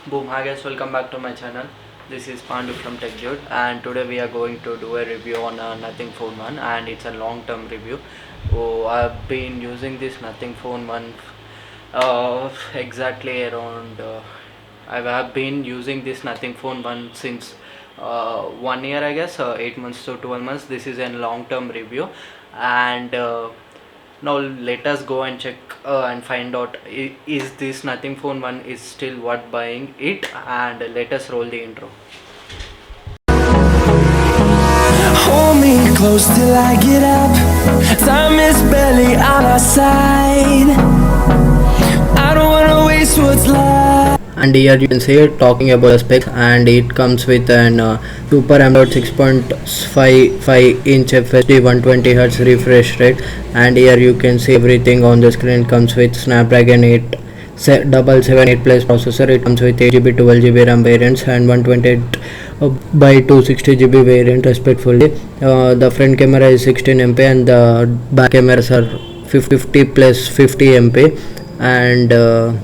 Boom, hi guys, welcome back to my channel. This is Pandu from TechDude, and today we are going to do a review on a Nothing Phone 1, and it's a long term review. Oh, I've been using this Nothing Phone 1 exactly around I have been using this Nothing Phone 1 since 1 year, I guess, 8 months to 12 months. This is a long term review, and now let us go and check and find out is this Nothing Phone 1 is still worth buying it, and let us roll the intro. Hold me close till I get up. Time is barely on our side. I don't wanna waste what's left. And here you can see it talking about the specs, and it comes with an Super AMOLED 6.55 inch FHD 120Hz refresh rate, and here you can see everything on the screen. It comes with Snapdragon 778 plus processor. It comes with 8GB 12GB RAM variants and 128 by 260GB variant respectively. The front camera is 16MP and the back cameras are 50 plus 50MP, and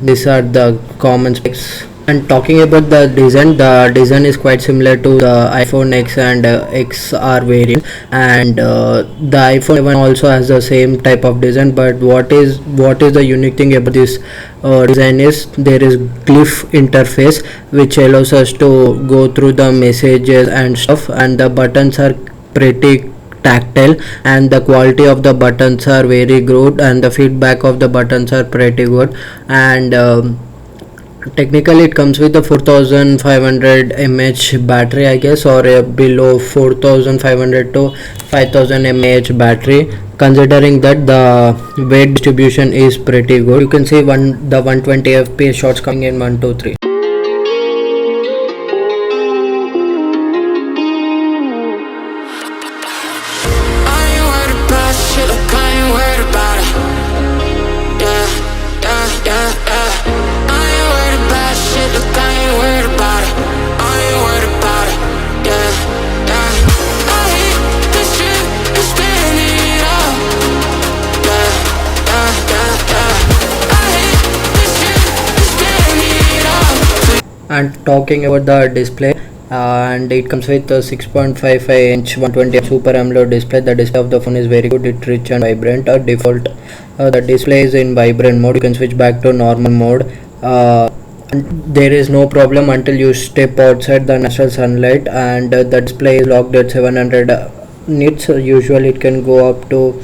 these are the common specs. And talking about the design is quite similar to the iPhone X and XR variant, and the iPhone 11 also has the same type of design. But what is the unique thing about this design is there is glyph interface, which allows us to go through the messages and stuff, and the buttons are pretty tactile, and the quality of the buttons are very good, and the feedback of the buttons are pretty good. And technically it comes with a 4500 mAh battery, I guess, or below 4500 to 5000 mAh battery. Considering that the weight distribution is pretty good, you can see the 120 fps shots coming in 1 2 3. And talking about the display, and it comes with a 6.55 inch 120 Super AMOLED display. The display of the phone is very good. It's rich and vibrant. Default the display is in vibrant mode. You can switch back to normal mode. There is no problem until you step outside the natural sunlight, and the display is locked at 700 nits. Usually it can go up to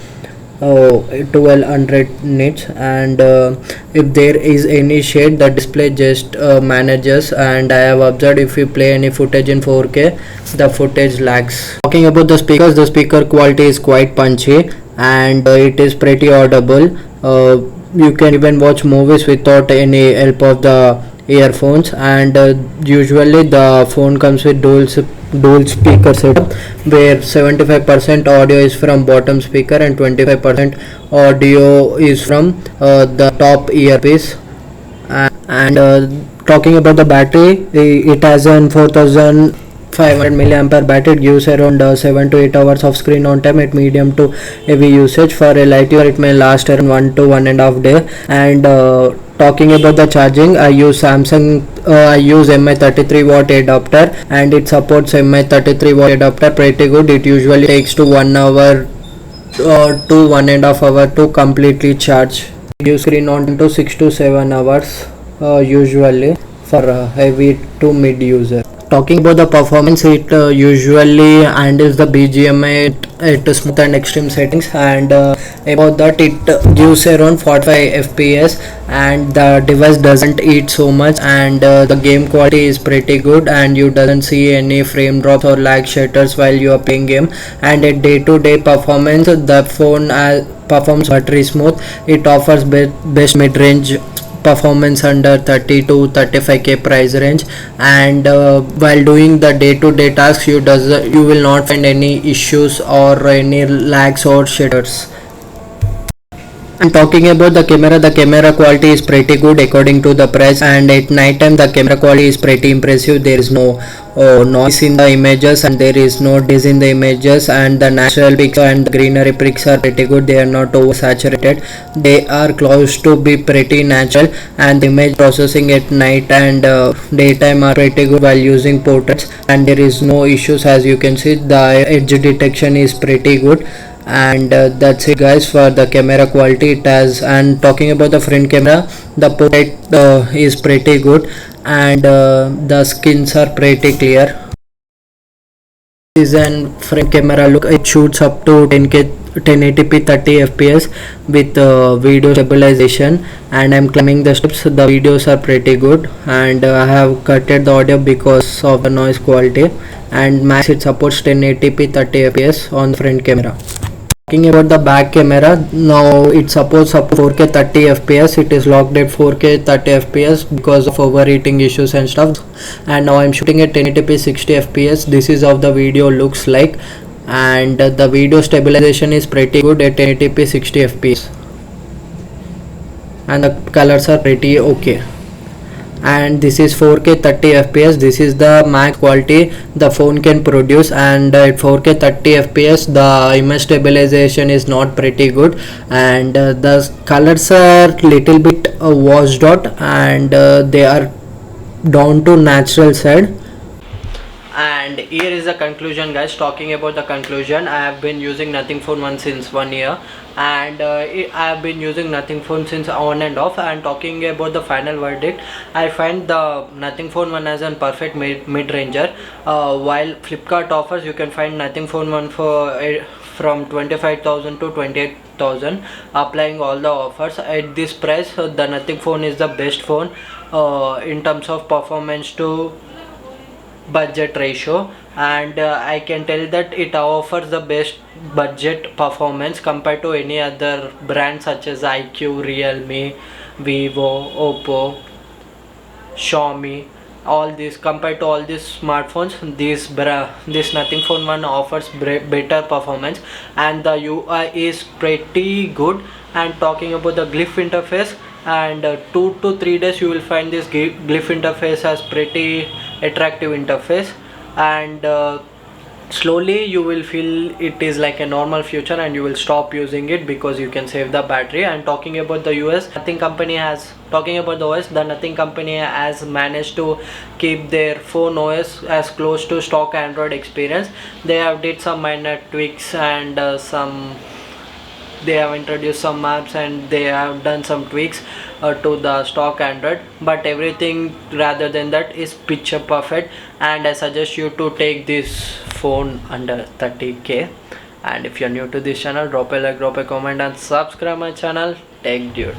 1200 nits, and if there is any shade, the display just manages. And I have observed if you play any footage in 4K, the footage lags. Talking about the speakers, the speaker quality is quite punchy, and it is pretty audible. You can even watch movies without any help of the earphones, and usually the phone comes with dual speaker setup, where 75% audio is from bottom speaker and 25% audio is from the top earpiece. And talking about the battery, it has an 4500 milliampere battery. It gives around 7 to 8 hours of screen on time at medium to heavy usage. For a light user, it may last around 1 to 1.5 day. And talking about the charging, I use MI 33 watt adapter, and it supports MI 33 watt adapter pretty good. It usually takes to 1 hour to 1.5 hour to completely charge. Use screen on to 6 to 7 hours usually for heavy to mid user. Talking about the performance, it usually handles the BGMI at smooth and extreme settings, and about that it gives around 45 fps, and the device doesn't eat so much, and the game quality is pretty good, and you doesn't see any frame drops or lag shutters while you are playing game. And at day-to-day performance, the phone performs very smooth. It offers best mid-range performance under 30 to 35k price range, and while doing the day-to-day tasks, you will not find any issues or any lags or shutters. And talking about the camera quality is pretty good according to the price, and at night time the camera quality is pretty impressive. There is no noise in the images, and there is no diz in the images, and the natural pics and the greenery pics are pretty good. They are not oversaturated, they are close to be pretty natural, and the image processing at night and daytime are pretty good while using portraits, and there is no issues. As you can see, the edge detection is pretty good. And that's it guys for the camera quality it has. And talking about the front camera, the portrait is pretty good, and the skins are pretty clear. This is an front camera look. It shoots up to 1080p 30 fps with video stabilization, and I'm climbing the steps. The videos are pretty good, and I have cutted the audio because of the noise quality, and max it supports 1080p 30 fps on the front camera. Talking about the back camera, now it supports up to 4K 30 fps. It is locked at 4K 30 fps because of overheating issues and stuff, and now I'm shooting at 1080p 60 fps. This is how the video looks like, and the video stabilization is pretty good at 1080p 60 fps, and the colors are pretty okay. And this is 4K 30 fps. This is the max quality the phone can produce, and at 4K 30 fps the image stabilization is not pretty good, and the colors are little bit washed out, and they are down to natural side. And here is the conclusion guys. Talking about the conclusion, I have been using Nothing Phone 1 since 1 year, and I have been using Nothing Phone since on and off. And talking about the final verdict, I find the Nothing Phone 1 as a perfect mid-ranger. While Flipkart offers, you can find Nothing Phone 1 for from 25,000 to 28,000, applying all the offers. At this price, the Nothing Phone is the best phone in terms of performance to budget ratio, and I can tell that it offers the best budget performance compared to any other brand such as IQ, Realme, Vivo, Oppo, Xiaomi. All these, compared to all these smartphones, this Nothing Phone 1 offers better performance, and the UI is pretty good. And talking about the glyph interface, and 2 to 3 days you will find this glyph interface as pretty attractive interface, and slowly you will feel it is like a normal feature, and you will stop using it because you can save the battery. And talking about the OS, the Nothing company has managed to keep their phone OS as close to stock Android experience. They have did some minor tweaks, and they have introduced some maps, and they have done some tweaks to the stock Android, but everything rather than that is picture perfect. And I suggest you to take this phone under 30k. And if you're new to this channel, drop a like, drop a comment, and subscribe my channel. Tech Dude.